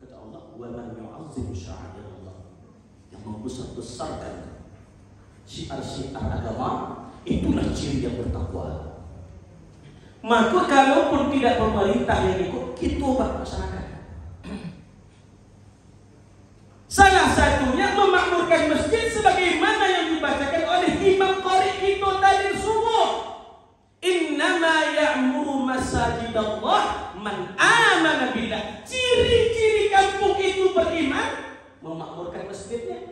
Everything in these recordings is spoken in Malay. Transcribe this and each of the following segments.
Kata Allah, wa man yu'azzim sya'airallah, yang membesar-besarkan syiar-syiar agama, itulah ciri yang bertakwa. Maka kalaupun tidak pemerintah yang ikut, kita buat masyarakat. Salah satunya memakmurkan masjid sebagaimana yang dibacakan oleh Imam Qari kita tadi subuh. Innama ya'muru masajidallah man amana billah. Ciri-ciri kampung itu beriman, memakmurkan masjidnya.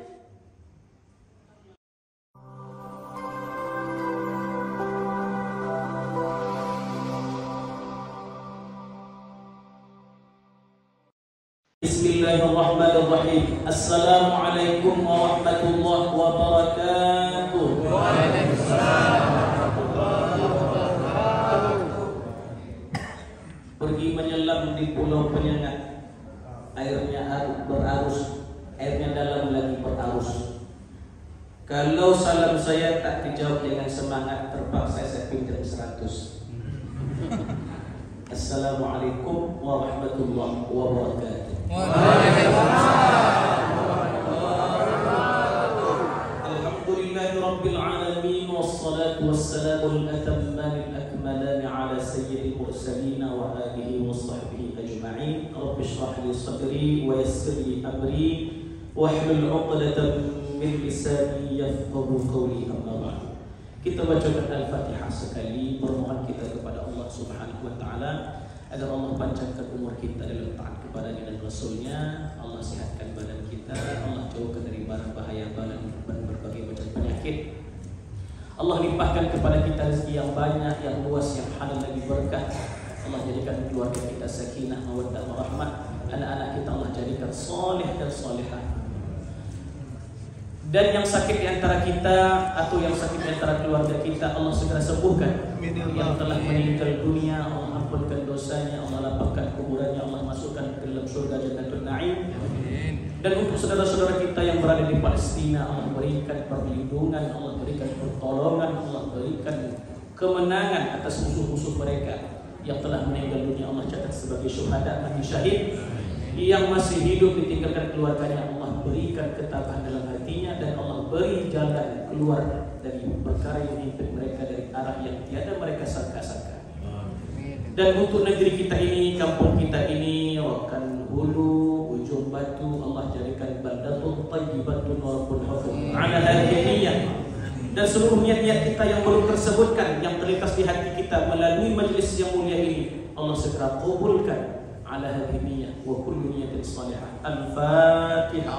Bismillahirrahmanirrahim. Assalamualaikum warahmatullahi wabarakatuh. Waalaikumsalam warahmatullahi wabarakatuh. Pergi menyelam di pulau penyengat, airnya berarus, airnya dalam lagi berarus. Kalau salam saya tak dijawab dengan semangat, terpaksa saya pinjam 100. Assalamualaikum warahmatullahi wabarakatuh. Alhamdulillahi rabbil alamin, wassalatu wassalamu al-atamman al-akmalan ala sayyidil mursalin wa alihi wa sahbihi ajma'in. Rabbi shrah li sadri wa yassir li amri wahlul 'uqdatam min lisani yafqahu qawli. Amma ba'd. Kita bacakan Al-Fatihah sekali, bermohon kita kepada Allah Subhanahu wa taala agar Allah panjangkan umur kita dalam taat kepada-Nya dan Rasul-Nya. Allah sihatkan badan kita, Allah jauhkan dari barang bahaya, bala dan berbagai macam penyakit. Allah limpahkan kepada kita rezeki yang banyak, yang luas, yang halal lagi berkah. Allah jadikan keluarga kita sakinah, mawaddah, warahmah. Anak-anak kita Allah jadikan soleh dan solehah. Dan yang sakit di antara kita atau yang sakit di antara keluarga kita, Allah segera sembuhkan. Yang telah meninggal dunia, Allah ampunkan dosanya, Allah lapangkan kuburannya, Allah masukkan ke dalam surga Jannatul Na'im. Dan untuk saudara-saudara kita yang berada di Palestina, Allah berikan perlindungan, Allah berikan pertolongan, Allah berikan kemenangan atas musuh-musuh mereka. Yang telah meninggal dunia Allah catat sebagai syuhada, mati syahid. Yang masih hidup ditinggalkan keluarganya, Allah berikan ketabahan dalam hatinya, dan Allah beri jalan keluar dari perkara yang menghimpit mereka dari arah yang tiada mereka sangka-sangka. Dan untuk negeri kita ini, kampung kita ini, Rokan Hulu, Ujung Batu, Allah jadikan baldatun thayyibatun wa rabbul hafidh ala hadhihi. Dan seluruh niat-niat kita yang belum tersebutkan, yang terlintas di hati kita melalui majlis yang mulia ini, Allah segera kabulkan على هذه النية وكل نية صالحة. الفاتحة.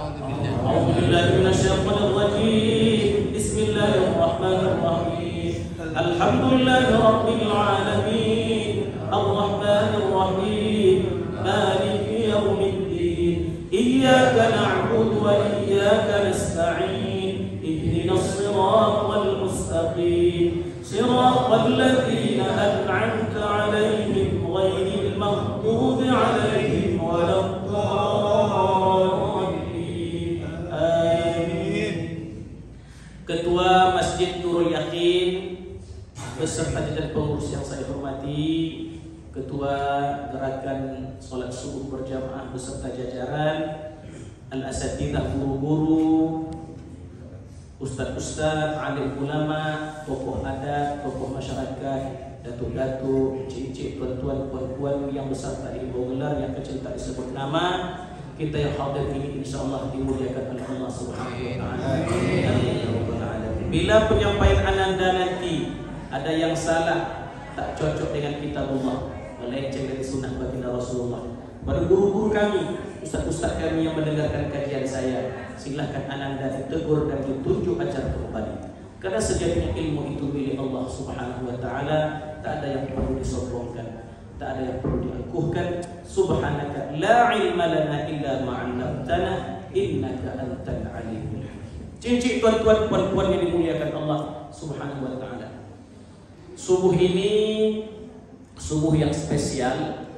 أعوذ بالله من الشيطان الرجيم. بسم الله الرحمن الرحيم. الحمد لله رب العالمين الرحمن الرحيم مالك يوم الدين إياك نعبد وإياك نستعين اهدنا الصراط المستقيم صراط الذين أنعمت عليهم غير المغضوب عليهم ولا الضالين. آمين. Ketua Masjid Nurul Yakin beserta jajaran pengurus yang saya hormati, Ketua Gerakan Salat Subuh Berjamaah beserta jajaran, Al-Asatidzah, guru-guru, ustaz-ustaz, alim ulama, tokoh adat, tokoh masyarakat, datuk-datuk, cik-cik, tuan-tuan, puan-puan yang besar tak dibawa gelar, yang kecil tak disebut nama, kita yang hadir ini insyaAllah dimuliakan oleh Allah Subhanahu wa ta'ala. Bila penyampaian ananda nanti ada yang salah, tak cocok dengan kitabullah, melenceng dari sunnah baginda Rasulullah, pada guru-guru kami, ustaz-ustaz kami yang mendengarkan kajian saya, silahkan ananda ditegur dan ditunjuk ajar kembali. Karena sejatinya ilmu itu milik Allah Subhanahu wa ta'ala, tak ada yang perlu disombongkan, tak ada yang perlu diangkuhkan. Subhanaka la ilma lana illa ma 'allamtana innaka antal alimul hakim. Cincin tuan-tuan puan-puan yang dimuliakan Allah Subhanahu wa ta'ala. Subuh ini subuh yang spesial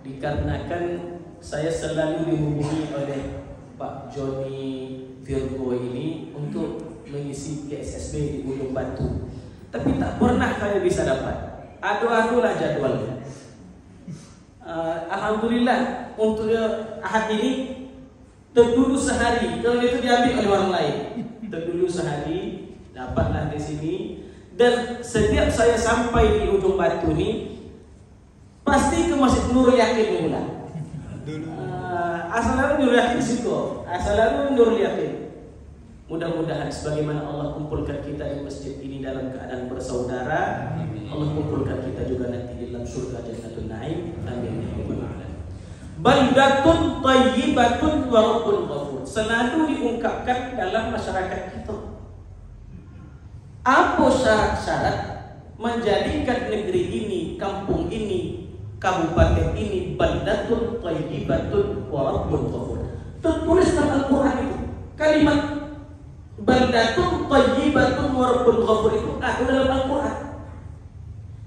dikarenakan saya selalu dihubungi oleh Pak Joni Virgo ini untuk mengisi PSSB di Ujung Batu, tapi tak pernah kami bisa dapat. Adu-adulah jadwalnya. Alhamdulillah untuk Ahad ini terdulu sehari. Kalau itu diambil oleh orang lain, terdulu sehari, dapatlah di sini. Dan setiap saya sampai di ujung batu ini, pasti ke Masjid Nurul Yakin mula. Asal Nurul Yakin situ, asal Nurul Yakin. Mudah-mudahan sebagaimana Allah kumpulkan kita di masjid ini dalam keadaan bersaudara, Allah kumpulkan kita juga nanti di dalam surga Jannatul Naim. Amin ya rabbal alamin. Baldatun thayyibatun wa rabbun ghafur selalu diungkapkan dalam masyarakat kita. Apa syarat-syarat menjadikan negeri ini, kampung ini, kabupaten ini baldatun thayyibatun wa rabbun ghafur? Tertulis dalam Al-Quran itu kalimat baldatun thayyibatun wa rabbun ghafur itu ada dalam Al-Quran.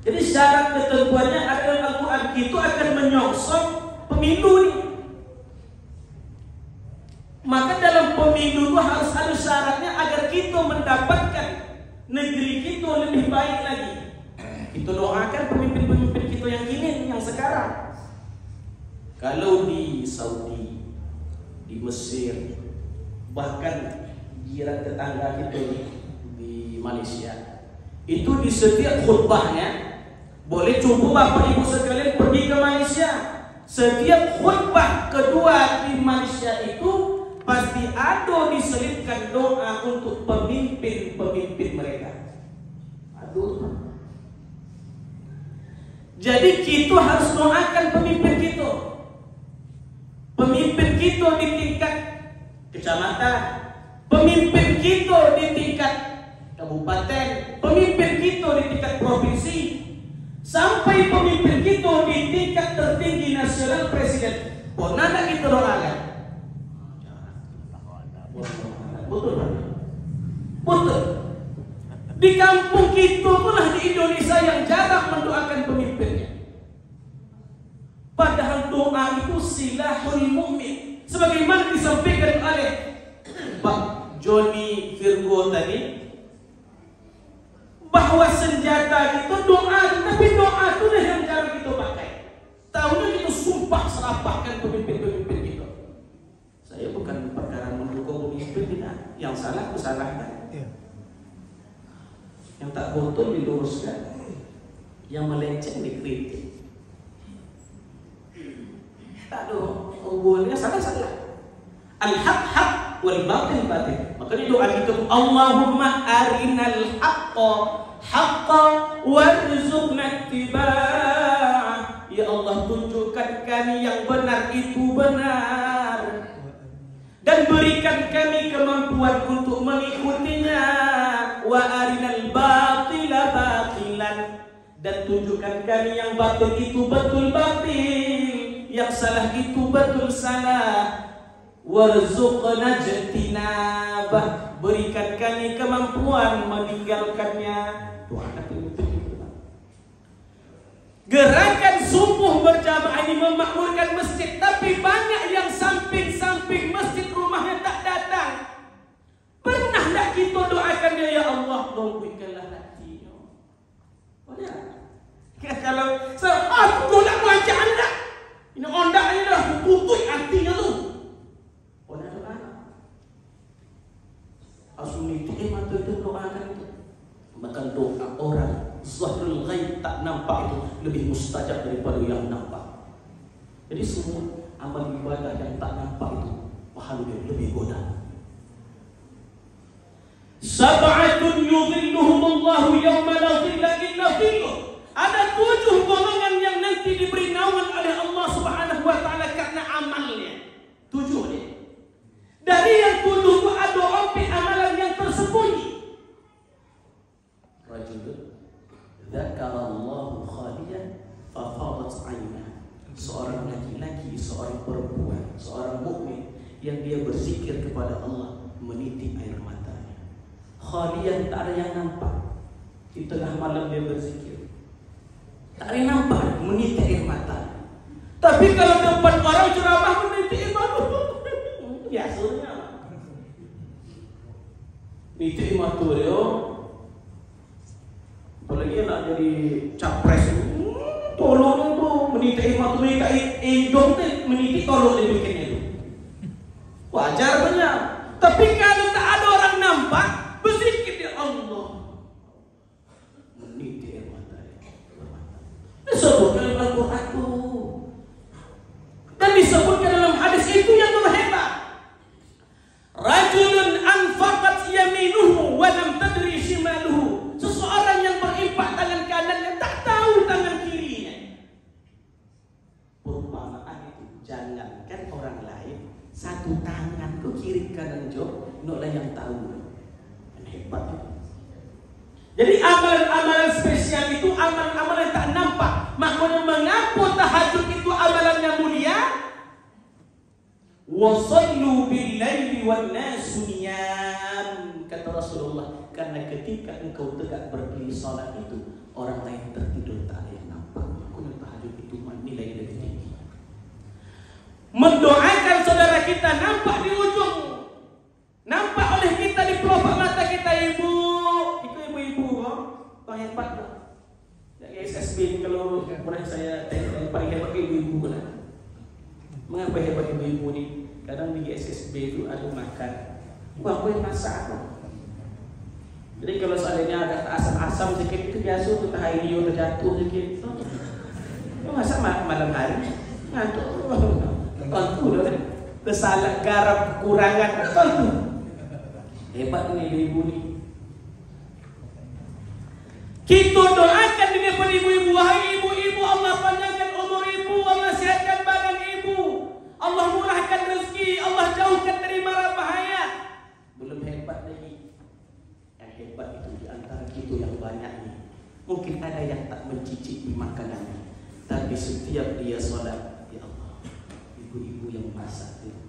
Jadi syarat ketentuannya ada dalam Al-Quran. Itu akan menyongsong pemilu ini. Maka dalam pemilu itu harus ada syaratnya agar kita mendapatkan negeri kita lebih baik lagi. Kita doakan pemimpin-pemimpin kita yang kini, yang sekarang. Kalau di Saudi, di Mesir, bahkan jiran tetangga kita di Malaysia, itu di setiap khutbahnya, boleh cuba Bapak Ibu sekalian pergi ke Malaysia. Setiap khutbah kedua di Malaysia itu pasti ada diselipkan doa untuk pemimpin-pemimpin mereka. Aduh. Jadi kita harus doakan pemimpin kita. Pemimpin kita di tingkat kecamatan, pemimpin kita di tingkat kabupaten, pemimpin kita di tingkat provinsi, sampai pemimpin kita di tingkat tertinggi nasional, presiden. Pernah tak kita doakan? Betul. Betul. Di kampung kita pula di Indonesia yang jarang mendoakan pemimpinnya. Padahal doa itu silahul mukmin, sebagaimana disampaikan oleh Pak Joni Virgo tadi, bahwa senjata itu doa, tapi doa itu dah yang jarang kita pakai. Tahunya kita sumpah serapahkan pemimpin-pemimpin kita. Saya bukan perkara mendukung pemimpin, tidak. Yang salah disalahkan, yang tak betul diluruskan, yang melenceng dikritik. Tak ada hubungannya, salah-salah. Al-haq haq wal batil batil. Makanya doa kita, Allahumma arinal haqqa haqqa warzuqna ittiba'ah. Ya Allah, tunjukkan kami yang benar itu benar, dan berikan kami kemampuan untuk mengikutinya. Wa arinal batila batilan, dan tunjukkan kami yang batil itu betul batil, yang salah itu betul salah. Warzuqna ijtinabah, berikan kami kemampuan meninggalkannya. Doakan betul. Gerakan subuh berjamaah ini memakmurkan masjid, tapi banyak yang samping-samping masjid rumahnya tak datang. Pernah tak kita doakan dia, ya Allah, lembutkanlah hatinya. Kalau aku nak baca anda, ini ondaknya dah putih hatinya tu. Doa. Asuni nikmat itu doakan itu. Maka doa orang zahrul ghaib tak nampak itu lebih mustajab daripada yang nampak. Jadi semua amal ibadah yang tak nampak itu pahalanya lebih godaan. Sab'atun yudhilluhumullahu yawma la dhilla illa dhilluh. Ada 7 golongan yang nanti diberi naungan oleh Allah Subhanahu wa taala karena amalnya. 7 dia. Dari yang 7 itu ada amalan yang tersembunyi. Rajulun dzakarallahu khaliyan fafadat 'ainah. Seorang laki-laki, seorang perempuan, seorang mukmin yang dia berzikir kepada Allah, menitik air matanya. Khaliyan, tak ada yang nampak. Di tengah malam dia berzikir, tak ada yang nampak, menitik air mata. Tapi kalau depan orang ceramah menitik air mata, biasanya menitik air mata dia. Apalagi nak jadi capres, tolong tu meniti emak tu mereka dong meniti tolong dia bikin itu. Wajar banyak. Tapi kalau tak ada orang nampak, berzikir dia Allah. Meniti emak tadi. Disebutkan dalam Al-Quran itu. Dan disebutkan dalam hadis itu yang terhebat. Rajulun anfaqat yaminuhu wa lam tadri shimaluhu. Seseorang yang berinfak tangan kanannya tak tahu tangan kirinya. Perumpamaan itu jangankan orang lain, satu tangan ke kiri kanan jauh, noklah yang tahu. Hebat itu. Jadi amalan-amalan spesial itu amalan-amalan tak nampak. Maknanya mengapa tahajud itu amalannya mulia? Wasallu bil-laili wan-nasu niyam, kata Rasulullah, karena ketika engkau tegak berdiri salat itu orang lain tertidur tak ada yang nampak. Maknanya tahajud itu nilai lebih tinggi. Mendoakan saudara kita nampak di ujung, nampak oleh kita di pelupuk mata kita. Ibu, itu ibu-ibu orang hebat lah. Ya SSB kalau pernah saya tanya paling hebat ibu-ibu lah. Mengapa hebat ibu-ibu ni? Kadang di SSB itu ada makan, aku yang masak. Jadi kalau seandainya ada asam-asam sedikit itu biasa untuk hari ini terjatuh sedikit. Masak malam hari ngantuk. Tentu dah. Tersalah garam kurangan tentu. Hebat ni ibu-ibu ni. Kita doakan dengan ibu-ibu, wahai ibu-ibu, Allah panjangkan umur ibu, Allah sihatkan badan ibu, Allah murahkan rezeki, Allah jauhkan dari mara bahaya. Belum hebat lagi. Yang hebat itu di antara kita yang banyak ni. Mungkin ada yang tak mencicipi makanannya, tapi setiap dia solat, ya Allah, ibu-ibu yang masak itu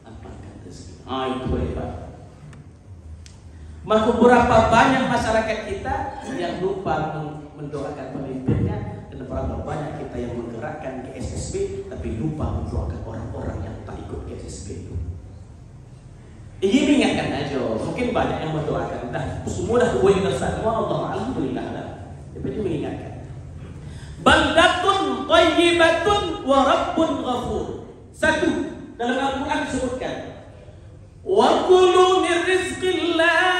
apakan rezeki. Itu hebat. Maka berapa banyak masyarakat kita yang lupa mendoakan pemimpinnya, dan berapa banyak kita yang menggerakkan ke SSB tapi lupa mendoakan orang-orang yang tak ikut ke SSB itu. Ini mengingatkan aja. Mungkin banyak yang mendoakan. Dah semua dah buat semua. Allah alhamdulillah dah. Tapi itu mengingatkan. Baldatun thayyibatun wa rabbun ghafur. Satu dalam Al-Quran disebutkan. Wa kulu min rizqillah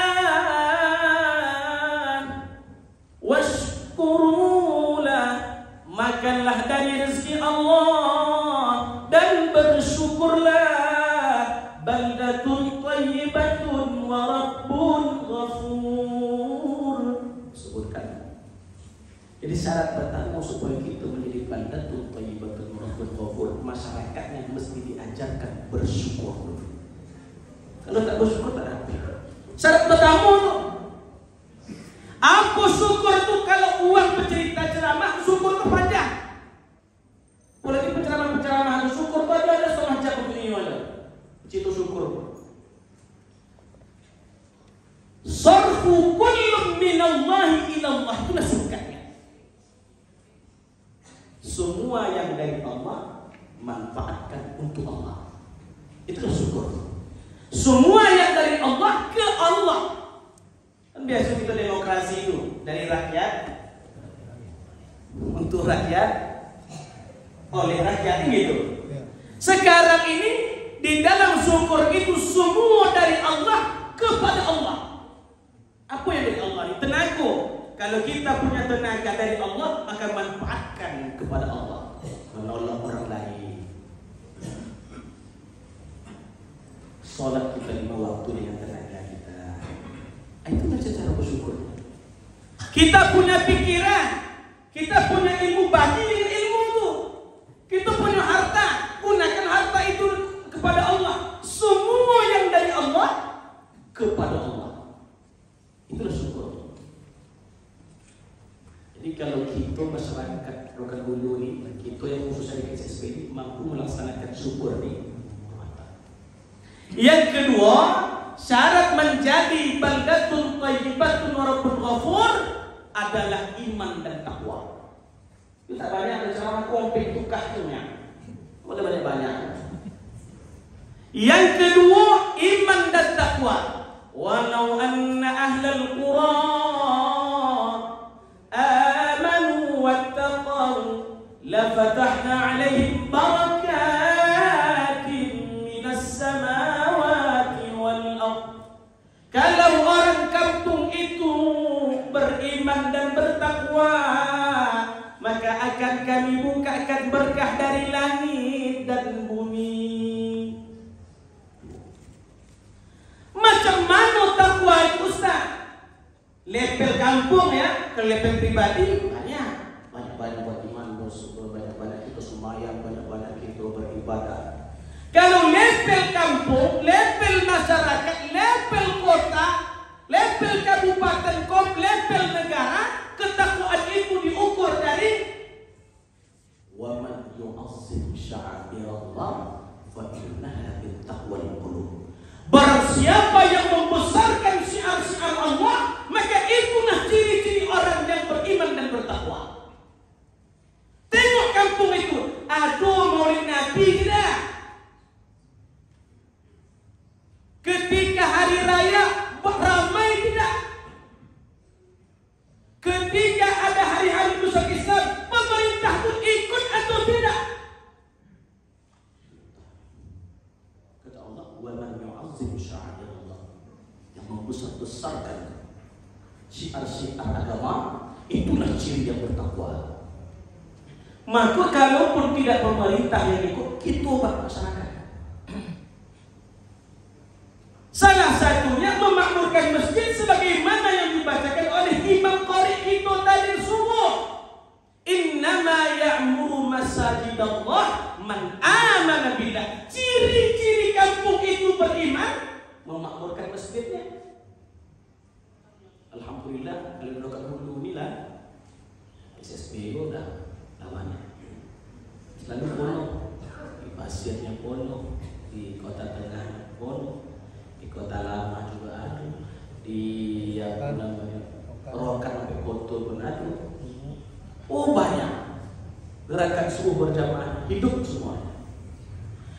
washkurulah, makanlah dari rezeki Allah dan bersyukurlah. Baldatun thayyibatun wa rabbun ghafur. Sebutkan. Jadi syarat pertama supaya kita menjadi baldatun thayyibatun wa rabbun ghafur, masyarakatnya mesti diajarkan bersyukur. Kalau tak bersyukur tak dapat. Syarat pertama apa syukur tu? Kalau uang bercerita ceramah, syukur tu panjang. Apalagi penceramah-penceramah syukur tu ada setengah jam begini ada. Itu syukur. Sarfu kullum minallahi ilallah, itulah singkatnya. Semua yang dari Allah manfaatkan untuk Allah. Itulah syukur. Semua yang dari Allah ke Allah. Kan biasa kita demokrasi itu dari rakyat untuk rakyat oleh rakyat gitu. Sekarang ini di dalam syukur itu semua dari Allah kepada Allah. Apa yang dari Allah? Tenaga. Kalau kita punya tenaga dari Allah, maka manfaatkan kepada Allah, menolong orang lain. Solat kita 5 waktu dengan tenaga kita. Itu macam cara bersyukur. Kita punya pikiran, kita punya ilmu, bagi dengan ilmu itu. Kita punya harta, gunakan harta itu kepada Allah. Semua yang dari Allah kepada Allah. Itulah syukur. Jadi kalau kita masyarakat Rokan Hulu ni, kita yang khususnya di SSB ini mampu melaksanakan syukur ni. Yang kedua, syarat menjadi baldatun thayyibatun wa rabbun ghafur adalah iman dan takwa. Itu tak banyak ada ceramah komplit tukahnya. Boleh banyak-banyak. Yang kedua, iman dan takwa. Walau anna ahlal qura amanu wattaqaw lafat fatahna 'alaihim barakatin minas samawati wal ardh. Kalau orang kampung itu beriman dan bertakwa, maka akan kami bukakan berkah dari langit dan bumi. Macam mana takwa itu, Ustaz? Level kampung ya, ke level pribadi banyak buat iman, banyak kita semayang, banyak kita beribadah. Kalau level kampung, level masyarakat, level kota, level kabupaten, level negara, ketakwaan itu diukur dari wa man yu'azzim sya'airallah fa innaha min taqwal qulub. Barang siapa yang membesarkan syiar-syiar Allah, maka itulah ciri-ciri orang yang beriman dan bertakwa. Tengok kampung itu, aduh maulid Nabi tidak. Ketika hari raya ramai tidak? Ketika ada hari-hari besar Islam, pemerintah pun ikut atau tidak? Kata Allah, wa man yu'azzim sya'airallah, yang membesar-besarkan syiar-syiar agama, itulah ciri yang bertakwa. Maka kalaupun tidak pemerintah yang ikut, kita buat masyarakat. Salah satunya memakmurkan masjid sebagaimana yang dibacakan oleh Imam Qari kita tadi subuh. Innama ya'muru masajidallah man amana billah. Ciri-ciri kampung itu beriman, memakmurkan masjidnya. Alhamdulillah, kalau dekat Hulu ni lah SSB dah lawannya. Selalu penuh, di pasirnya penuh, di Kota Tengah penuh, di Kota Lama juga ada, di apa namanya Rokan sampai Kotor pun ada. Oh banyak gerakan subuh berjamaah, hidup semuanya.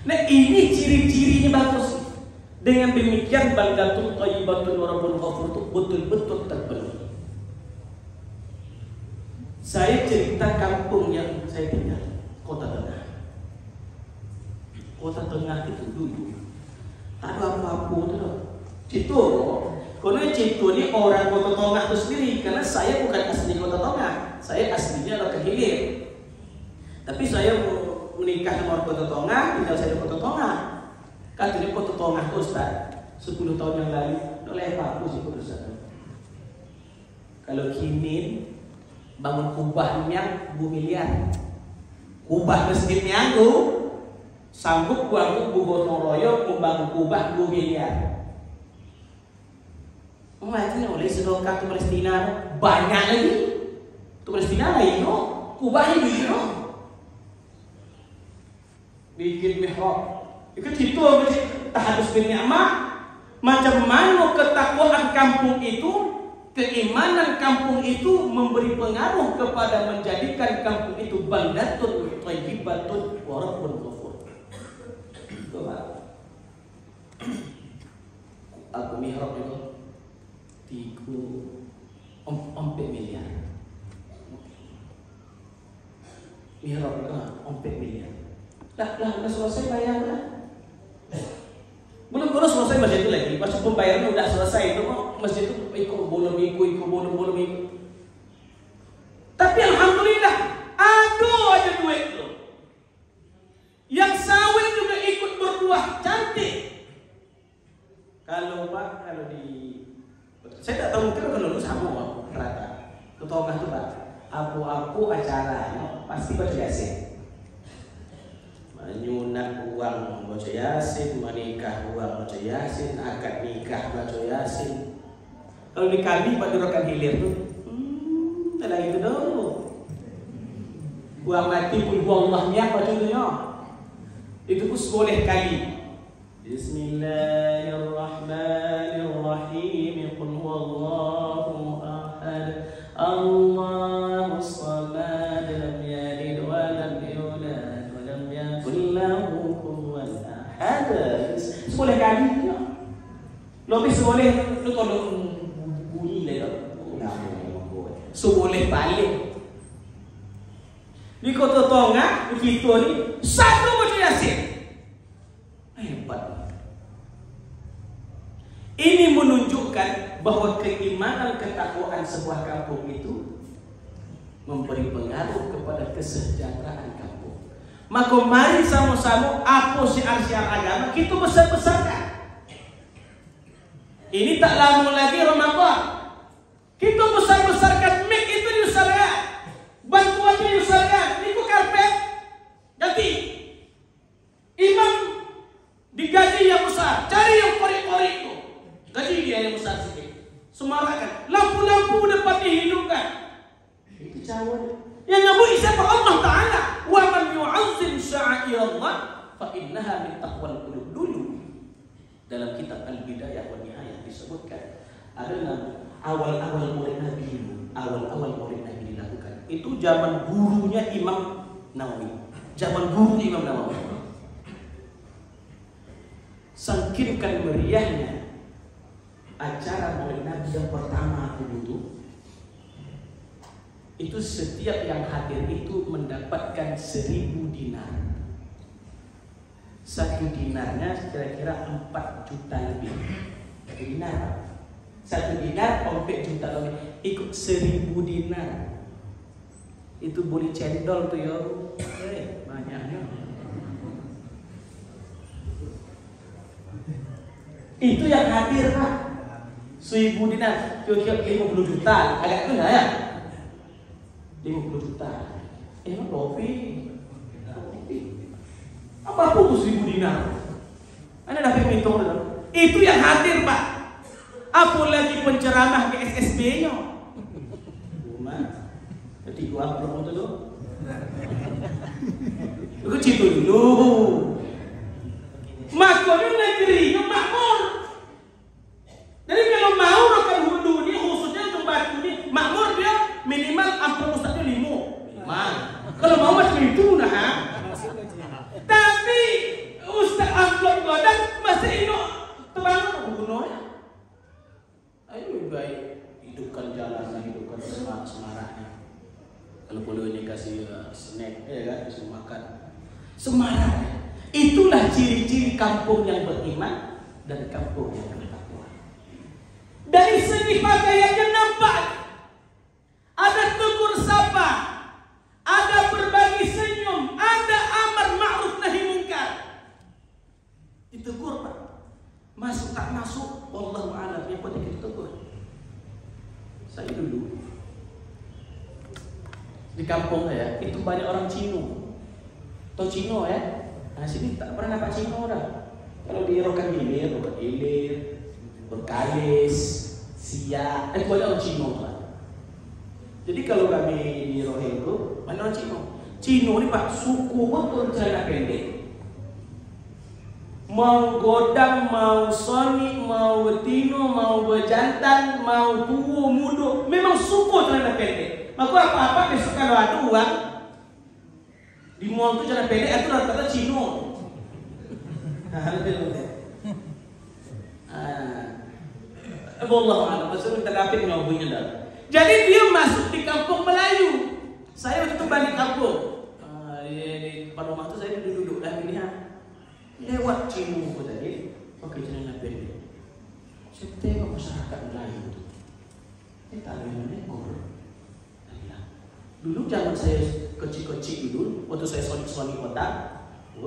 Nah ini ciri-cirinya bagus. Dengan demikian baldatun thayyibatun wa rabbun ghafur itu betul-betul terpenuhi. Saya cerita kampung yang saya tinggal, Kota Tengah. Kota Tengah itu dulu tak ada apa-apa tu. Citu, karena Citu ni orang Kota Tengah itu sendiri. Karena saya bukan asli Kota Tengah, saya aslinya orang Kehilir. Tapi saya menikah dengan orang Kota Tengah, tinggal saya di Kota Tengah. Katanya Kota Tengah tu Ustaz, 10 tahun yang lalu, oleh apa sih Ustaz? Kalau kini bangun kubahnya 2 miliar, kubah masjidnya tu sanggup buang gotong royong membangun kubah 2 miliar. Macam oleh sedekah tu Palestina banyak lagi. Tu Palestina lagi no, kubahnya bikin no, bikin mihrab. Itu situ tahadus bin ni'mah. Macam mana ketakwaan kampung itu, keimanan kampung itu memberi pengaruh kepada menjadikan kampung itu baldatun thayyibatun wa rabbun ghafur. Coba aku mihrab itu 4 miliar. Mihrab itu 4 miliar. Lah udah selesai bayarnya. Belum selesai masjid itu lagi. Pas pembayaran udah selesai itu masjid itu ikut bolong ikut. Tapi alhamdulillah ada duit itu. Yang sawit juga ikut berbuah cantik. Kalau saya tak tahu mungkin kalau lu sama rata. Ketongah tuh Pak. Aku acaranya pasti baca Yasin. Menyunat uang baca Yasin, menikah uang baca Yasin, akad nikah baca Yasin. Kalau di kami pada rekan hilir tuh, tak lagi itu dulu. Uang mati pun Allahnya baca itu no. Itu pun boleh kali. Bismillahirrahmanirrahim. Qul huwallahu ahad. Allahus samad. Lam yalid wa lam yulad wa lam yakul lahu kufuwan ahad. Boleh kali. Lebih boleh tu kalau bunyi lah tu. So boleh balik. Di Kota Tonga, di Kito ni, satu baca Yasin. Hebat. Ini menunjukkan bahwa keimanan ketakwaan sebuah kampung itu memberi pengaruh kepada kesejahteraan kampung. Maka mari sama-sama apa syiar-syiar agama kita besar-besarkan. Ini tak lama lagi Ramadan. Kita besar-besarkan mic itu diusahakan, bantuannya diusahakan. Ini karpet ganti. Imam digaji yang besar, cari yang korek-korek itu. Gaji dia yang besar sikit. Semarakan. Lampu-lampu dapat dihidupkan. Itu cara. Yang ngabui siapa? Allah Ta'ala. Wa man yu'azzim sya'airallah fa innaha min taqwal qulub. Dulu dalam kitab Al-Bidayah wa Nihayah disebutkan ada awal-awal murid Nabi dulu. Awal-awal murid Nabi dilakukan. Itu zaman gurunya Imam Nawawi. Zaman guru Imam Nawawi. Sangkirkan meriahnya acara Maulid Nabi yang pertama dulu itu setiap yang hadir itu mendapatkan 1000 dinar. 1 dinarnya kira-kira 4 juta lebih. 1 dinar, 1 dinar 4 juta lebih. Ikut 1000 dinar. Itu boleh cendol tuh ya. Banyaknya. Itu yang hadir Pak. 1000 dinar, kira-kira 50 juta, agak kena ya? 50 juta. Emang kopi. Apa pun 1000 dinar? Anda dapat hitung dulu. Itu yang hadir Pak. Apalagi penceramah ke SSB-nya. Cuma, jadi gua upload itu dulu. Lu citu dulu. Makanya negeri yang makmur. Jadi kalau mau rokan hulu ni khususnya untuk batu ni makmur dia minimal ampun ustaznya 5. Minimal. Kalau mau macam itu nah. Tapi ustaz amplop godang masih ino tebangan gunung ya. Ayo baik hidupkan jalan, hidupkan semaraknya. Kalau perlu ini kasih snack ya kan, kasih makan. Semarak. Itulah ciri-ciri kampung yang beriman dan kampung yang bertakwa. Dari segi pakaiannya nampak ada tegur sapa, ada berbagi senyum, ada amar ma'ruf nahi munkar. Ditegur Pak. Masuk tak masuk, wallahu a'lam. Yang penting kita tegur. Saya dulu di kampung saya itu banyak orang Cina. Tahu Cina ya? Nah sini tak pernah nampak Cina dah. Kalau di Rokan Hilir, Berkalis, Siak, itu banyak orang Cina Pak. Jadi kalau kami di Rohel itu banyak orang Cina. Cina ni Pak suku betul celana pendek. Mau godang, mau soni, mau betino, mau bejantan, mau tua, muda, memang suku celana pendek. Maka apa-apa besok kalau ada uang di mall itu celana pendek itu rata-rata Cina. Wallahu a'lam. Maksudnya kita kapit ngabunya dah. Jadi dia masuk di kampung Melayu. Saya waktu itu balik kampung. Di depan rumah itu saya duduk dah pilihan. Lewat Cina tadi, pakai celana pendek. Saya tengok masyarakat Melayu itu. Ini tak ada yang ekor. Dulu zaman saya kecil-kecil dulu, waktu saya soni kota,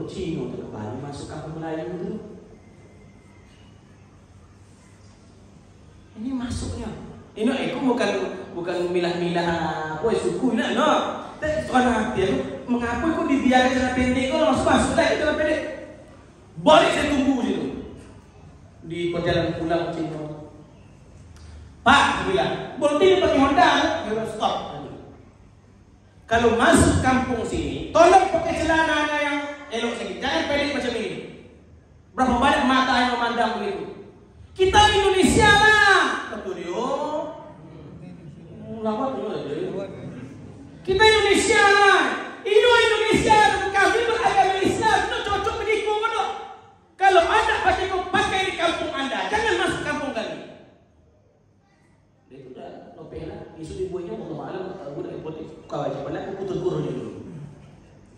Cina tu kembali masuk kampung Melayu tu. Ini masuknya. Ini aku bukan milah-milah suku ni no. Tapi tuan hati aku, mengapa kau dibiarkan celana pendek kau masuk lagi celana pendek? Balik saya tunggu situ. Di perjalanan pulang Cina. Pak, dia bilang, berhenti pakai Honda, dia stop. Kalau masuk kampung sini, tolong pakai celana yang elok sedikit. Jangan pendek macam ini. Berapa banyak mata yang memandang begitu. Kita Indonesia lah. Betul dia. Lama tu aja. Kita Indonesia lah. Ini Indonesia. Kami beragama Islam. Itu cocok begitu mana? Kalau anda pakai di kampung anda, jangan masuk kampung kami. Dia tu dah nopel lah. Isu dibuatnya Allah malam. Aku dah ikuti kewajiban aku putus guru dulu.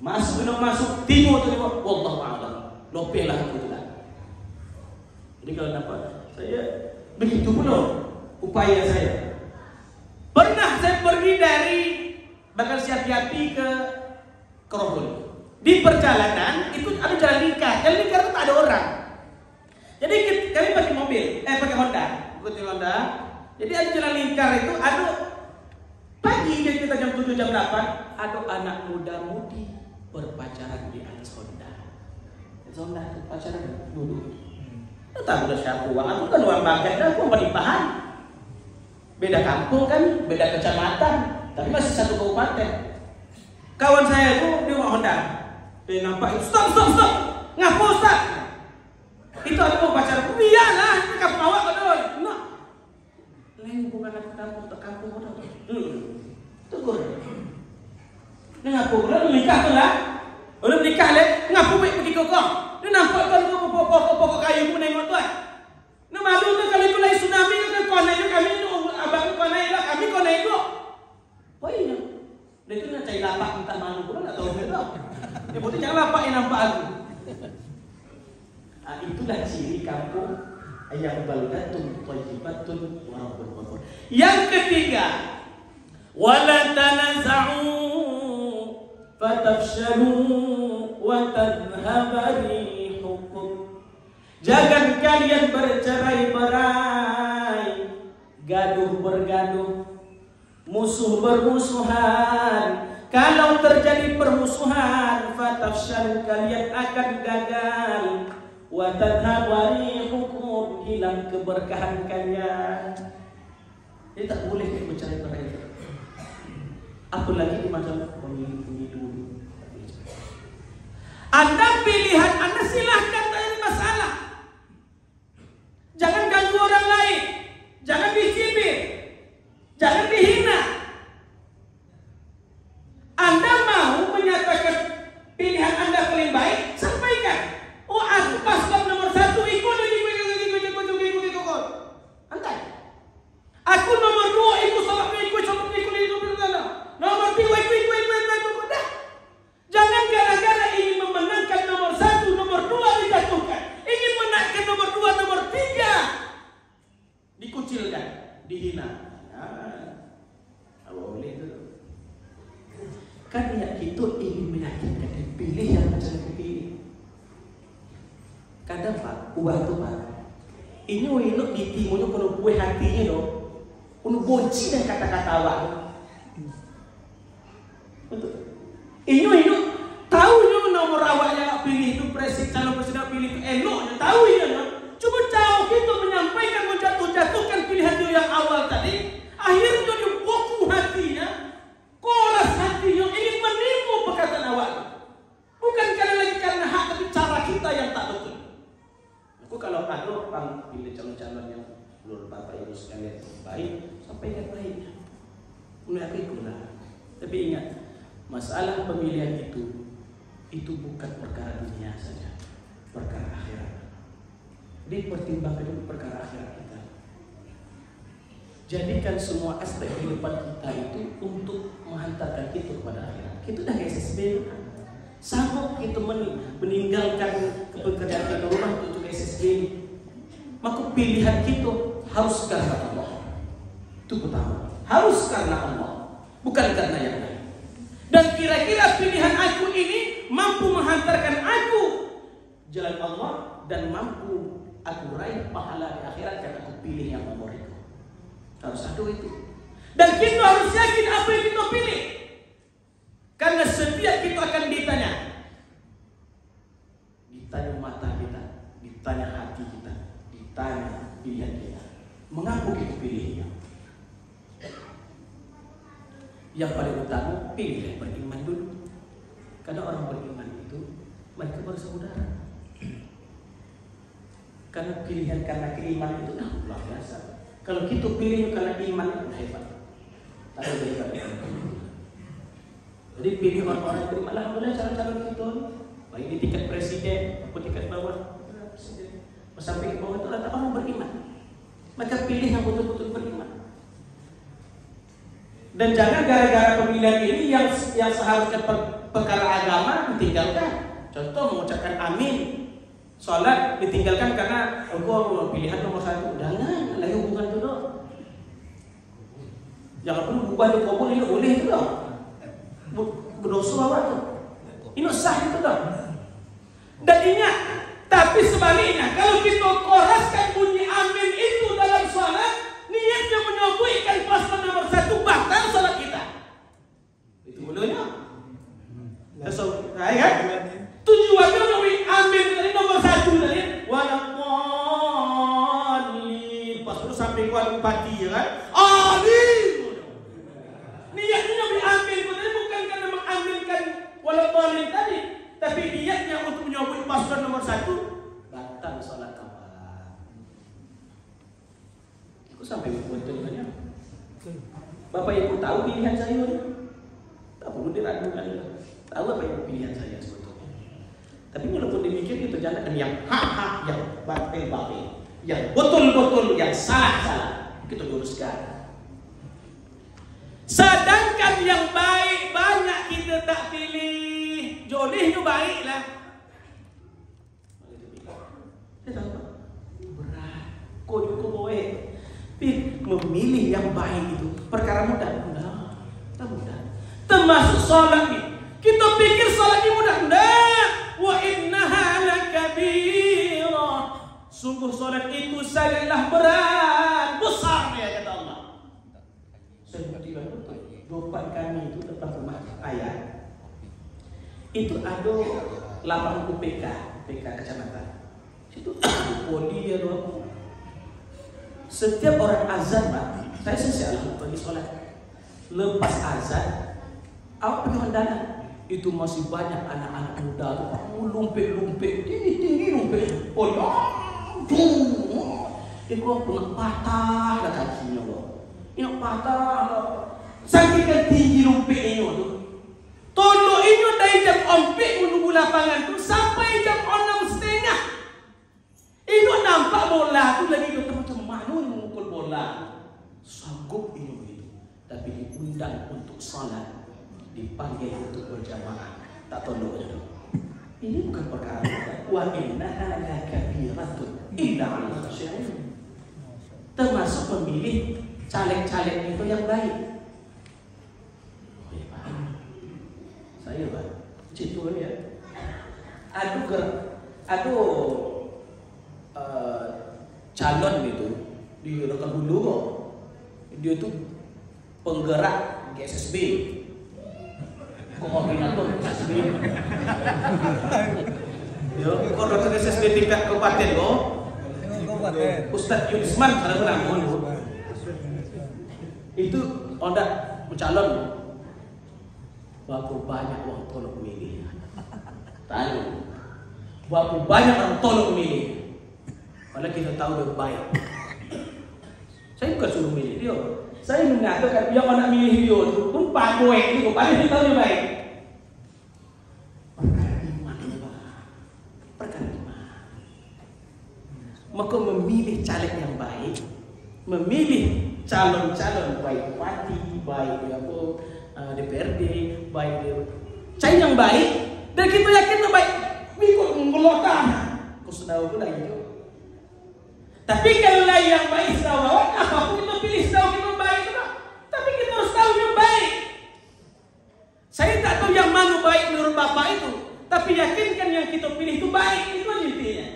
Masuk timur tu wallahu a'lam. Lopelah aku tu lah. Jadi kalau nampak saya begitu pula upaya saya. Pernah saya pergi dari Bakar Siapi ke Kerogol. Di perjalanan itu ada jalan lingkar. Jalan lingkar itu tak ada orang. Jadi kami pakai mobil, pakai Honda. Jadi ada jalan lingkar itu ada pagi kita jam 7 jam 8 ada anak muda-mudi berpacaran di atas Honda. Honda itu pacaran dulu. Tak udah siapa uang aku kan uang bagat dah, aku penimpahan. Beda kampung kan, beda kecamatan, tapi masih satu kabupaten. Kawan saya itu di rumah Honda. Dia nampak itu stop. Ngapo Ustaz? Itu aku pacaran. Iyalah, itu kampung awak kan doi. Nah. Lain hubungan aku kampung ke kampung kan. Tegur. Dia ngapo lah nikah tu lah. Udah nikah le, ngapo pergi ke kau? Dia nampak kan pokok kayu pun nengok tuan. Nah malu tu kalau itu lagi tsunami kan kau naik kami tu abang kau naik lah kami kau naik tu. Oh iya. Dia tu nak cari lapak entah mana pun tak tahu dia. Dia putih jangan lapak yang nampak aku. Itulah ciri kampung yang baldatun thayyibatun wa rabbul ghafur. Yang ketiga, wala tanaza'u fatafshalu wa tadhhaba rihukum. Jangan kalian bercerai-berai, gaduh bergaduh, musuh bermusuhan. Kalau terjadi permusuhan, fatafshalu kalian akan gagal, wa tadhhaba rihukum hilang keberkahan kalian. Jadi tak boleh kita bercerai-berai. Apalagi macam pemilu. Anda pilihan Anda silahkan, tak ada masalah. Jangan ganggu orang lain, jangan dicibir, jangan dihina. Anda mau menyatakan pilihan Anda paling baik, sampaikan. Oh aku paslon nomor 1 ikut. Antai. Aku nomor 2 ikut nomor 3 ikut. Dah. Jangan gara-gara ingin memenangkan nomor 1, nomor 2 dijatuhkan. Ingin menangkan nomor 2, nomor 3 dikucilkan, dihina. Boleh tu. Kan niat kita ingin meyakinkan dipilih yang macam dipilih. Kadang Pak, ubah tu Pak. Ini winuk di timurnya kalau buah hatinya doh. Unu bonci dan kata-kata awak. Betul. Ini tahu nomor awak yang pilih itu calon presiden pilih itu eloknya tahu ya. Cuma jauh kita menyampaikan menjatuhkan pilihan dia yang awal tadi, akhirnya dia boku hatinya, kolas hatinya ingin menipu perkataan awak. Bukan karena hak, tapi cara kita yang tak betul. Aku kalau ada orang pilih calon-calon yang menurut Bapak Ibu sekalian baik, sampaikan baiknya. Mulai aku ikutlah. Tapi ingat, masalah pemilihan itu bukan perkara dunia saja, perkara akhirat. Dipertimbangkan dulu perkara akhirat kita. Jadikan semua aspek kehidupan kita itu untuk menghantarkan kita kepada akhirat. Kita dah kayak SSB, sanggup kita meninggalkan pekerjaan kita rumah untuk SSB. Maka pilihan kita harus karena Allah. Itu pertama, harus karena Allah, bukan karena yang lain. Dan kira-kira pilihan aku ini mampu menghantarkan aku jalan Allah dan mampu aku raih pahala di akhirat karena aku pilih yang nomor itu. Harus ada itu. Dan kita harus yakin apa yang kita pilih. Karena setiap kita akan ditanya mata kita, ditanya hati kita, ditanya pilihan kita. Mengapa kita pilihnya? Yang paling utama, pilih beriman dulu. Karena orang beriman itu mereka bersaudara. Karena pilihan karena keimanan itu luar biasa. Kalau kita pilih karena iman itu hebat. Tak ada hebat. Jadi pilih orang-orang yang beriman. Alhamdulillah calon-calon kita, baik di tingkat presiden maupun tingkat bawah, sampai ke bawah itu rata orang beriman. Maka pilih yang betul-betul beriman. Dan jangan gara-gara pemilihan ini yang seharusnya perkara agama ditinggalkan. Contoh mengucapkan amin, sholat ditinggalkan karena engkau pilihan nomor 1. Jangan, lagi hubungan itu dong. Jangan perlu ubah di kubur ini boleh itu dong. Berdosa apa tuh? Ini sah itu dong. Dan ingat, tapi sebaliknya kalau kita koraskan bunyi amin itu dalam sholat, niatnya menyebutkan paslon nomor 1, batal sholat kita. Itu mulanya. Kan? Tujuannya menyebut amin dari nomor 1 tadi. Walaqalin. Pas itu sampai kuat empati kan? Amin. Niatnya menyebut amin tadi bukan karena mengaminkan walaqalin tadi, tapi niatnya untuk menyebut paslon nomor 1, batal sholat kamu. Aku sampai betul banyak. Bapak Ibu tahu pilihan saya? Tak perlu diragukan. Tahu apa yang pilihan saya sebetulnya. Tapi walaupun demikian itu jangan yang hak-hak, yang batil-batil, yang betul-betul, yang salah-salah kita luruskan. Sedangkan yang baik banyak kita tak pilih. Jolih itu baiklah. Berat. Kau juga boleh. Memilih yang baik itu perkara mudah. Tak mudah. Termasuk sholat ini. Kita pikir sholat ini mudah. Nah, wa innaha lakabirah. Sungguh sholat itu sangatlah berat, besar ya kata Allah. Seperti depan kami itu depan rumah ayah. Itu ada lapangan UPK, PK kecamatan. Situ poli ya doang. Setiap orang azan, Pak, saya selalu pergi sholat. Lepas azan, awak pergi mendadak. Itu masih banyak anak-anak muda tuh, Pak, lumpek-lumpek, tinggi-tinggi lumpek. Oh ya, itu pernah patah lah kakinya, Pak. Ini patah lah. Saking tinggi lumpek ini tuh. Tolong ini dari jam 4 menunggu lapangan tuh sampai jam 6:30. Ini nampak bola tuh lagi macam mana memukul bola. Sanggup ini begitu. Tapi diundang untuk salat, dipanggil untuk berjamaah, tak tolong aja. Ini bukan perkara wa innaha lakabiratun illa 'alal khashi'in. Termasuk memilih caleg-caleg itu yang baik. Oh ya Pak, saya Pak, citu ya. Calon itu di rekan dulu kok. Dia tuh penggerak GSSB. Koordinator GSSB. Yo, koordinator GSSB tingkat kabupaten kok. Ustadz Yusman kalau namun itu ondak mencalon. Berapa banyak orang tolong milih? Tanya. Berapa banyak orang tolong milih? Kalau kita tahu dia baik. Saya bukan suruh milih dia. Saya mengatakan yang nak milih dia itu pun pakai itu, paling dia tahu dia baik. Perkara iman, perkara iman. Maka memilih caleg yang baik, memilih calon-calon baik bupati, baik DPRD, baik cari yang baik, dan kita yakin yang baik. Ikut mengeluarkan. Kau sudah pun lagi tu. Tapi kalau yang baik sedawat, apapun kita pilih sedawat kita baik tu. Tapi kita harus tahu yang baik. Saya tak tahu yang mana baik menurut Bapak itu, tapi yakinkan yang kita pilih itu baik, itu intinya.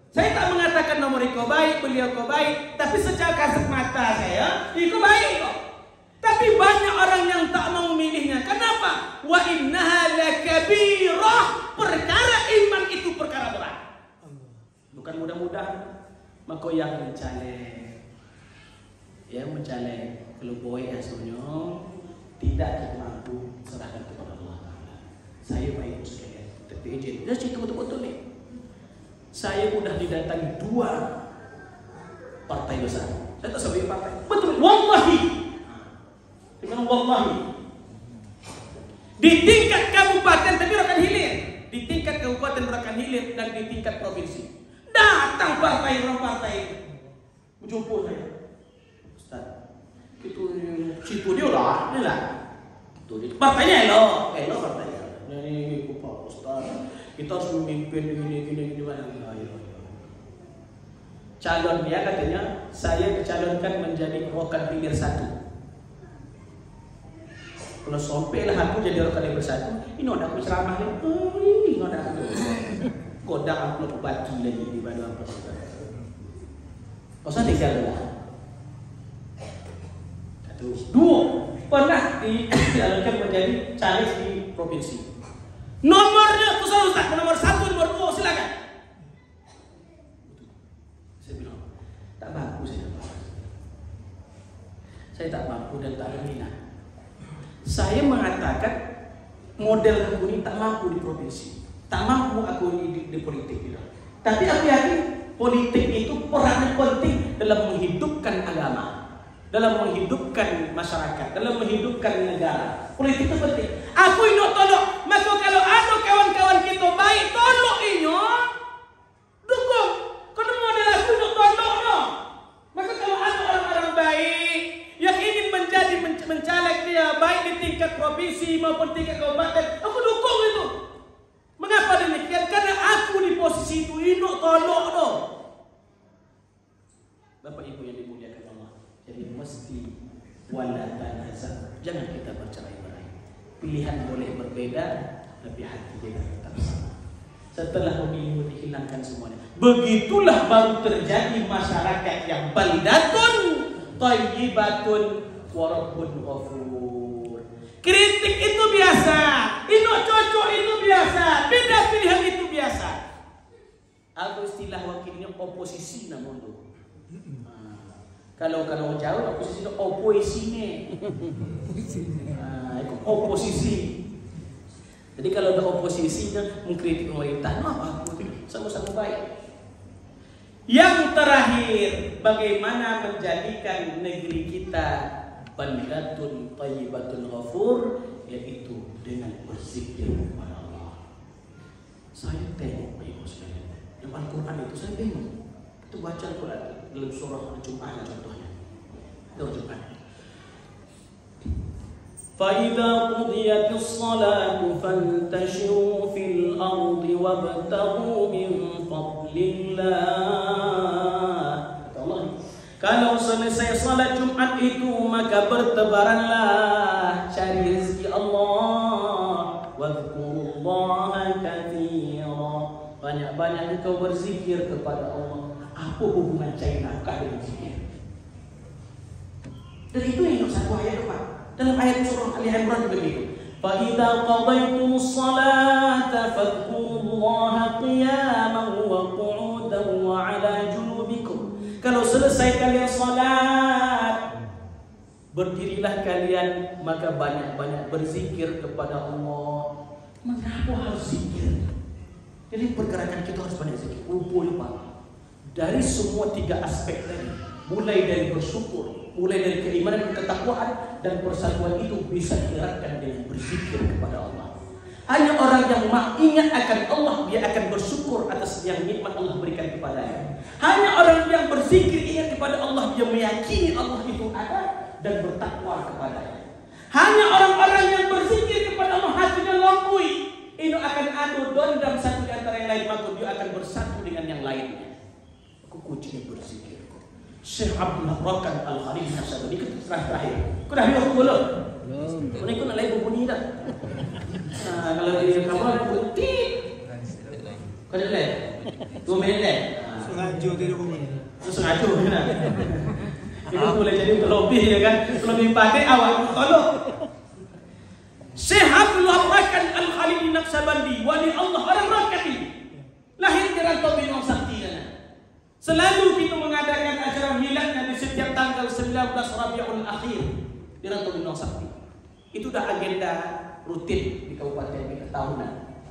Saya tak mengatakan nomor kau baik, beliau kau baik, tapi secara kasat mata saya, itu baik kok. Tapi banyak orang yang tak mau memilihnya. Kenapa? Wa innaha lakabirah. Perkara iman itu perkara berat. Bukan mudah-mudah. Maka yang mencalek, kalau boleh aslinya tidak kita mampu serahkan kepada Allah Taala. Saya baik sekalian, tapi izin. Dia cerita betul-betul nih. Saya sudah didatangi 2 partai besar. Saya tak sebut partai. Betul, wallahi. Dengan wallahi. Di tingkat kabupaten tapi Rokan Hilir, di tingkat kabupaten Rokan Hilir dan di tingkat provinsi. Datang orang partai berjumpa saya. Ustaz, itu situ dia lah, partainya elok partainya. Ini Pak Ustaz, kita harus memimpin gini mana. Calon dia katanya, saya dicalonkan menjadi rokan pinggir 1. Kalau sampailah aku jadi rokan pinggir 1, ini ada aku ceramah ni. Ini ada aku. Kodang aku bagi lagi di badan apa. Kau usah tinggallah. 1, 2, pernah dicalonkan menjadi caleg di provinsi. Nomornya tu salah Ustaz, nomor 1, nomor 2 silakan. Saya bilang, tak mampu saya. Saya tak mampu dan tak ada minat. Saya mengatakan model aku ini tak mampu di provinsi, tak mampu aku di politik gitu. Tapi aku yakin politik itu perannya penting dalam menghidupkan agama, dalam menghidupkan masyarakat, dalam menghidupkan negara. Politik itu penting. Aku ini tolong, maka kalau ada kawan-kawan kita baik, tolong ini, dukung. Kalau model aku ini tolong, no. Maka kalau ada orang-orang baik yang ingin menjadi mencaleg dia baik di tingkat provinsi maupun tingkat kabupaten, aku dukung itu. Mengapa demikian? Karena aku di posisi itu, ini tolong, no. Bapak Ibu yang dimuliakan Allah, jadi mesti wala tanaza'u, jangan kita bercerai-berai. Pilihan boleh berbeda, tapi hati kita tetap sama. Setelah pemilu dihilangkan semuanya, begitulah baru terjadi masyarakat yang baldatun thayyibatun wa rabbun ghafur. Kritik itu biasa, ini cocok itu biasa, beda pilihan itu biasa. Atau istilah wakilnya oposisi namun tu. Kalau jauh oposisi itu oposisinya. Itu oposisi. Jadi kalau ada oposisinya mengkritik pemerintah, aku sama-sama baik. Yang terakhir, bagaimana menjadikan negeri kita baldatun thayyibatun ghafur, yaitu dengan berzikir kepada Allah. Saya tengok Ibu sekalian, dalam Al-Quran itu saya tengok. Itu baca Al-Quran dalam surah Al-Jum'ah contohnya. Surah Al-Jum'ah. فَإِذَا قُضِيَتِ الصَّلَاةُ فَانْتَشِرُوا فِي الْأَرْضِ وَابْتَغُوا مِنْ فَضْلِ اللَّهِ. Kalau selesai salat Jumat itu maka bertebaranlah cari rezeki Allah. Wadhkurullaha katsira. Banyak-banyak engkau berzikir kepada Allah. Apa hubungan cari nafkah dengan zikir? Dan itu yang satu ayat Pak. Dalam ayat surah Ali Imran juga begitu. Fa idza qadaytumus salata fadhkurullaha qiyaman wa qu'udan wa 'ala junubikum. Kalau selesai kalian salat, berdirilah kalian maka banyak-banyak berzikir kepada Allah. Mengapa harus zikir? Jadi pergerakan kita harus banyak zikir. Pak. Dari semua 3 aspek tadi, mulai dari bersyukur, mulai dari keimanan dan ketakwaan, dan persatuan itu bisa dieratkan dengan berzikir kepada Allah. Hanya orang yang ingat akan Allah, dia akan bersyukur atas yang nikmat Allah berikan kepadanya. Hanya orang yang berzikir ingat kepada Allah, dia meyakini Allah itu ada dan bertakwa kepadanya. Hanya orang-orang yang berzikir kepada Allah, hatinya lambui, ini akan adu dendam satu di antara yang lain, maka dia akan bersatu dengan yang lainnya. Kucing berzikir. Syekh Abdullah Rakan Al-Khalili Nasabadi terakhir. Kau dah lihat belum? Belum. Kau nak lihat buku ni tak? Kalau dia kamera putih. Kau dah lihat? 2 minit dah. Sengaja dia buku ni. Sengaja kan? Itu boleh jadi terlebih ya kan? Terlebih pandai awak tolong. Syekh Abdullah Rakan Al-Khalili Nasabadi, wali Allah orang Rakati. Lahir di Rantau Binong Sakti. Selalu kita mengadakan acara miladnya di setiap tanggal 19 Rabiul Akhir di Rantau Binong Sakti. Itu dah agenda rutin di kabupaten kita tahunan.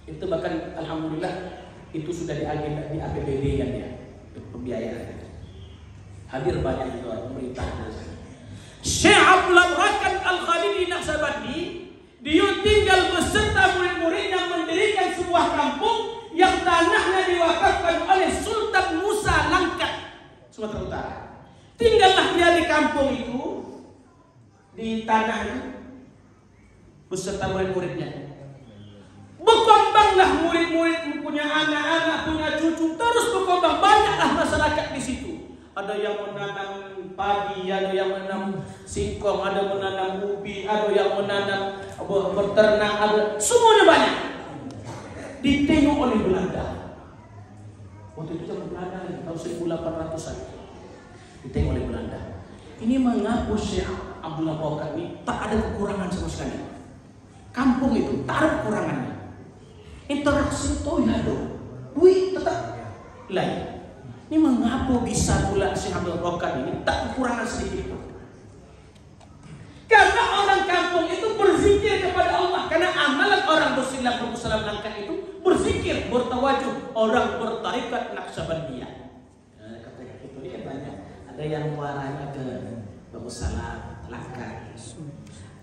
Itu bahkan alhamdulillah itu sudah di agenda di APBD kan ya, pembiayaan. Hadir banyak juga pemerintah. Syekh Abdullah Rakan Al-Khalili Nasabadi, dia tinggal beserta murid-muridnya mendirikan sebuah kampung yang tanahnya diwakafkan oleh Sultan Musa Langkat, Sumatera Utara. Tinggallah dia di kampung itu, di tanah itu, beserta murid-muridnya. Berkembanglah murid-murid, punya anak-anak, punya cucu, terus berkembang. Banyaklah masyarakat di situ. Ada yang menanam padi, ada yang menanam singkong, ada menanam ubi, ada yang menanam berternak, ada semuanya banyak. Ditengok oleh Belanda. Waktu itu zaman Belanda tahun 1800-an. Ditengok oleh Belanda. Ini mengapa Syekh Abdullah Barakah ini tak ada kekurangan sama sekali. Kampung itu tak ada kekurangannya. Interaksi itu ya dong. Duit tetap lain. Ini mengapa bisa pula Syekh Abdullah Barakah ini tak kekurangan sedikit pun? Karena orang kampung itu berzikir kepada Allah. Karena amalan orang bersilah bersalam langkah itu berzikir, bertawajuh. Orang bertarikat Naqsabandiyah. Kata itu ini kan banyak. Ada yang muaranya ke bersalam langkah.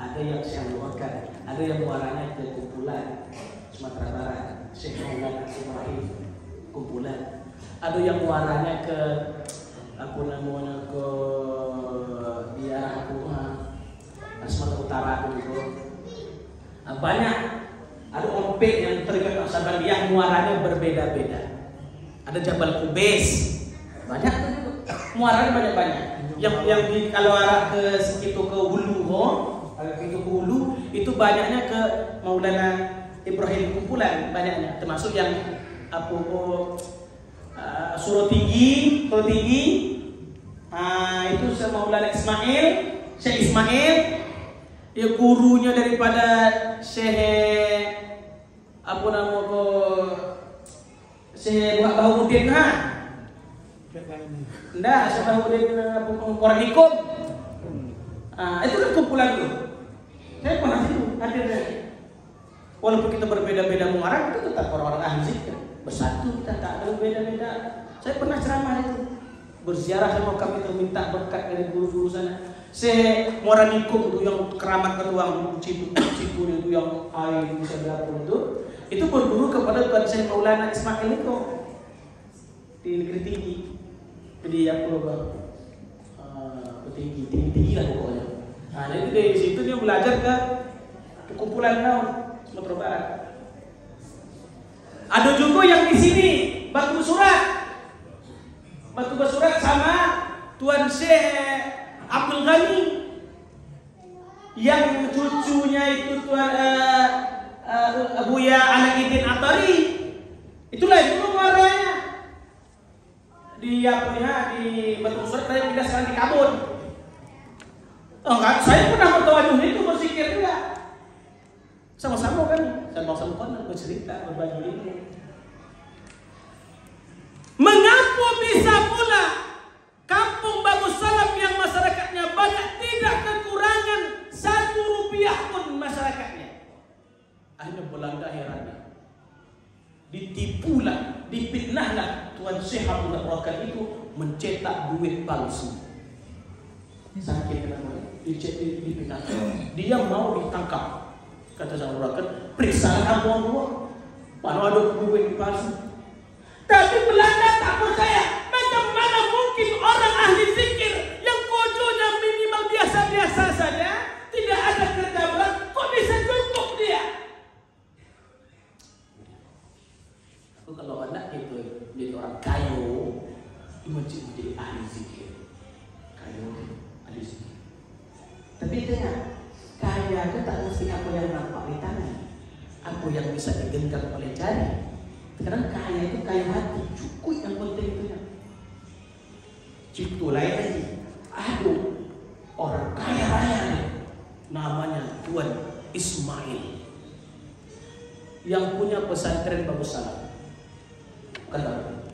Ada yang Syekh Barakah, ada yang muaranya ke kumpulan Sumatera Barat, Syekh Maulana Ibrahim kumpulan. Ada yang muaranya ke apa namanya ke daerah Sumatera Utara itu. Banyak. Ada ompek yang terikat Naqsabandiyah muaranya berbeda-beda. Ada Jabal Kubais. Banyak muaranya banyak-banyak. Yang di kalau arah ke sekitar ke Hulu, itu ke Hulu itu banyaknya ke Maulana Ibrahim kumpulan banyaknya, termasuk yang apa Surau Tinggi, itu Maulana Ismail, Syekh Ismail, ya gurunya daripada Syekh apa nama ko Syekh Bahaudin Nggak, Syekh Bahaudin orang Nikom. Itu kan kumpulan itu. Saya pernah itu hadir. Walaupun kita berbeda-beda muara, kita tetap orang-orang ahli zikir. Bersatu kita tak ada beda-beda. Saya pernah ceramah itu. Berziarah sama kami itu minta berkat dari guru-guru sana. Syekh Muara Nikom itu yang keramat ketuang Cipu itu yang air bisa dapur itu berguru kepada Tuan Syekh Maulana Ismail itu di Negeri Tinggi. Jadi apa tinggi lah pokoknya. Nah, jadi dari situ dia belajar ke kumpulan Sumatera Barat. Ada juga yang di sini Batu Bersurat sama Tuan Syekh Abdul Ghani yang cucunya itu Tuan Buya Alaidin Atari. Itulah itu muaranya di Batu Bersurat. Saya pindah sekarang di Kabun. Enggak, saya pernah bertawajuh itu berzikir juga. Sama-sama kan, sama-sama bercerita, berbagi ilmu. Mengapa bisa pula kampung Bagus Salam yang masyarakatnya banyak tidak kekurangan 1 rupiah pun masyarakatnya? Akhirnya Belanda herannya. Ditipulah, dipitnahlah Tuan Syekh Abdullah Barakah itu mencetak duit palsu. Sakit kenapa? Dipitnah. Dia mau ditangkap. Kata Syekh Barakah, periksa kampung gua. Mana ada duit palsu? Tapi Belanda tak percaya. Macam mana mungkin orang ahli zikir yang kojonya minimal biasa-biasa saja, tidak ada kerja berat, kok bisa cukup dia? Aku kalau anak itu jadi orang kayu, menjadi ahli zikir. Kayu ahli zikir. Tapi dengar, kaya itu tak mesti apa yang nampak di tangan, apa yang bisa digenggam oleh jari. Karena kaya itu kaya hati, cukup yang penting itu ya. Ciptu lain lagi. Aduh, orang kaya raya nih. Namanya Tuan Ismail yang punya pesantren Bagus Salam. Kata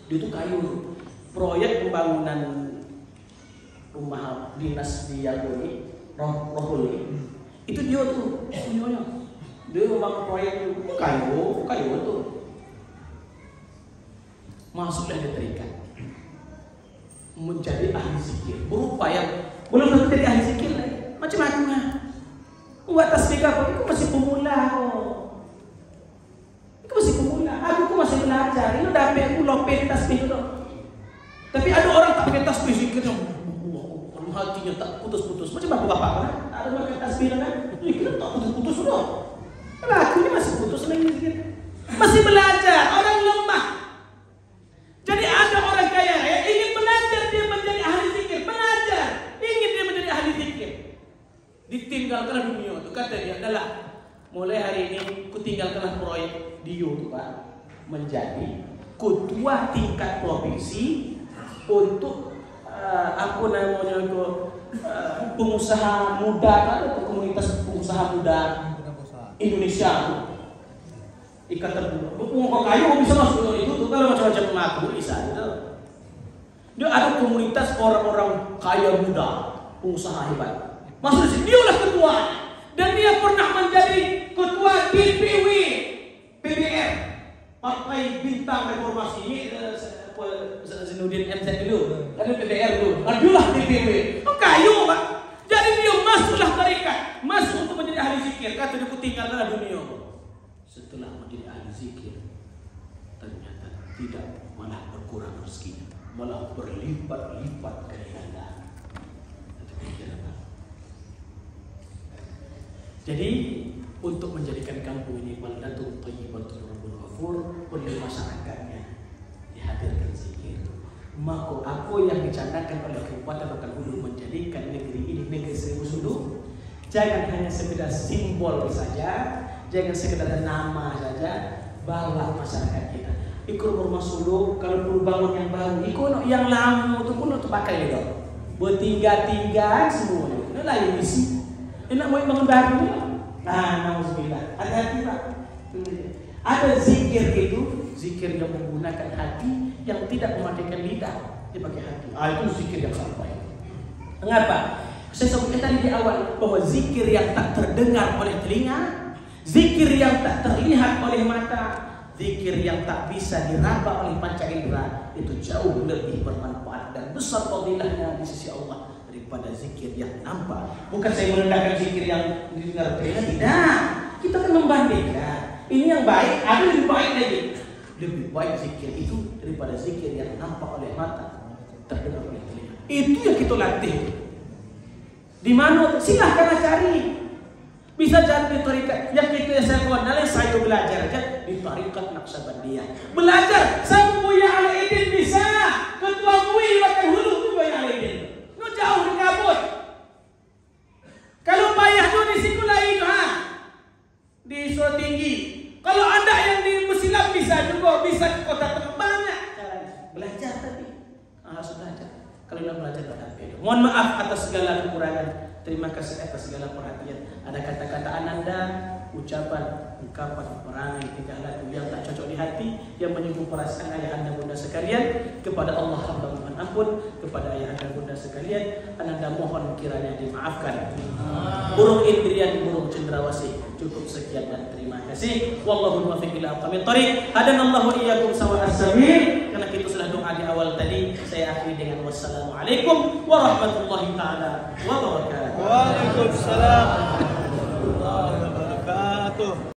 dia itu kayu. Proyek pembangunan rumah dinas di Yagoni, Rohuli, itu dia tuh punyanya. Dia membangun proyek kayu tuh. Masuklah dia terikat menjadi ahli zikir, berupaya belum tentu jadi ahli zikir lagi, macam-macamnya. Buat tasbih apa? Itu masih pemula kok. Itu masih pemula. Aku masih belajar. Ini udah aku lopet tasbih itu. Tapi ada orang tak pakai tasbih zikirnya, hatinya tak putus-putus. Macam bapak-bapak kan? Ada pakai tasbih kan? Zikir tak putus-putus sudah. Aku ini masih putus lagi zikir. Masih belajar, orang lemah. Jadi ada orang kaya raya ingin belajar dia menjadi ahli zikir, belajar, ingin dia menjadi ahli zikir. Ditinggalkanlah dunia itu, kata dia adalah mulai hari ini ku tinggalkanlah proyek Dio itu Pak, menjadi ketua tingkat provinsi untuk pengusaha muda atau komunitas pengusaha muda Indonesia. Ikatan pengusaha kayu bisa masuk itu tuh kalau macam-macam mengaku bisa gitu. Dia ada komunitas orang-orang kaya muda, pengusaha hebat. Masuk di sini, dialah ketua. Dan dia pernah menjadi ketua DPW PBR, Partai Bintang Reformasi. Ini Zainuddin MZ dulu, ada PBR dulu. Adulah DPW. Oh kayu Pak. Jadi dia masuklah tarekat, masuk untuk menjadi ahli zikir. Kata dia tinggalkanlah dunia. Setelah menjadi ahli zikir, ternyata tidak, malah berkurang rezekinya, malah berlipat-lipat kenikmatan. Jadi untuk menjadikan kampung ini baldatun thayyibatun rabbul ghafur, perlu masyarakatnya dihadirkan zikir. Maka apa yang dicanangkan oleh Kabupaten Bengkulu menjadikan negeri ini negeri seribu sudut, jangan hanya sekedar simbol saja, jangan sekedar nama saja, bawa masyarakat kita. Ikut rumah suluk, kalau perlu bangun yang baru, ikut yang lama itu pun untuk pakai itu. Bertinggal-tinggal semuanya. Ini lain misi. Enak mau bangun baru. Nah, nauzubillah. Hati-hati Pak. Ada zikir itu, zikir yang menggunakan hati, yang tidak mematikan lidah, dipakai hati. Itu zikir yang sampai. Mengapa? Saya sebutkan tadi di awal bahwa zikir yang tak terdengar oleh telinga, zikir yang tak terlihat oleh mata, zikir yang tak bisa diraba oleh panca indera, itu jauh lebih bermanfaat dan besar fadilahnya di sisi Allah daripada zikir yang nampak. Bukan saya merendahkan zikir yang didengar telinga, tidak. Kita akan membandingkan. Ini yang baik, ada lebih baik lagi. Lebih baik zikir itu daripada zikir yang nampak oleh mata, terdengar oleh telinga. Itu yang kita latih. Di mana? Silahkan cari. Bisa cari di tarikat. Yang kita saya kenal, saya belajar aja di tarikat Naqsabandiyah. Belajar. Saya Buya Al-Aidin bisa. Ketua MUI Bahkan Hulu itu Buya Al-Aidin. No jauh di kabut. Kalau payah tu di sekolah itu di Surau Tinggi. Kalau anda yang di Musilam bisa juga, bisa ke kota Tengah, banyak caranya. Belajar tadi. Harus belajar. Kalau anda belajar pada beda. Mohon maaf atas segala kekurangan. Terima kasih atas segala perhatian. Ada kata-kata ananda, ucapan, ungkapan, perangai, tingkah laku yang tak cocok di hati, yang menyinggung perasaan ayah anda bunda sekalian. Kepada Allah hamba mohon ampun. Kepada ayah anda bunda sekalian, ananda mohon kiranya dimaafkan. Burung Indrian, burung cendrawasih. Cukup sekian dan terima kasih. Wallahu muwaffiq ila aqwamit thoriq. Hadanallahu iyyakum sawa'as sabil. Karena kita sudah doa di awal tadi, saya akhiri dengan wassalamualaikum warahmatullahi taala wabarakatuh. Waalaikumsalam warahmatullahi wabarakatuh.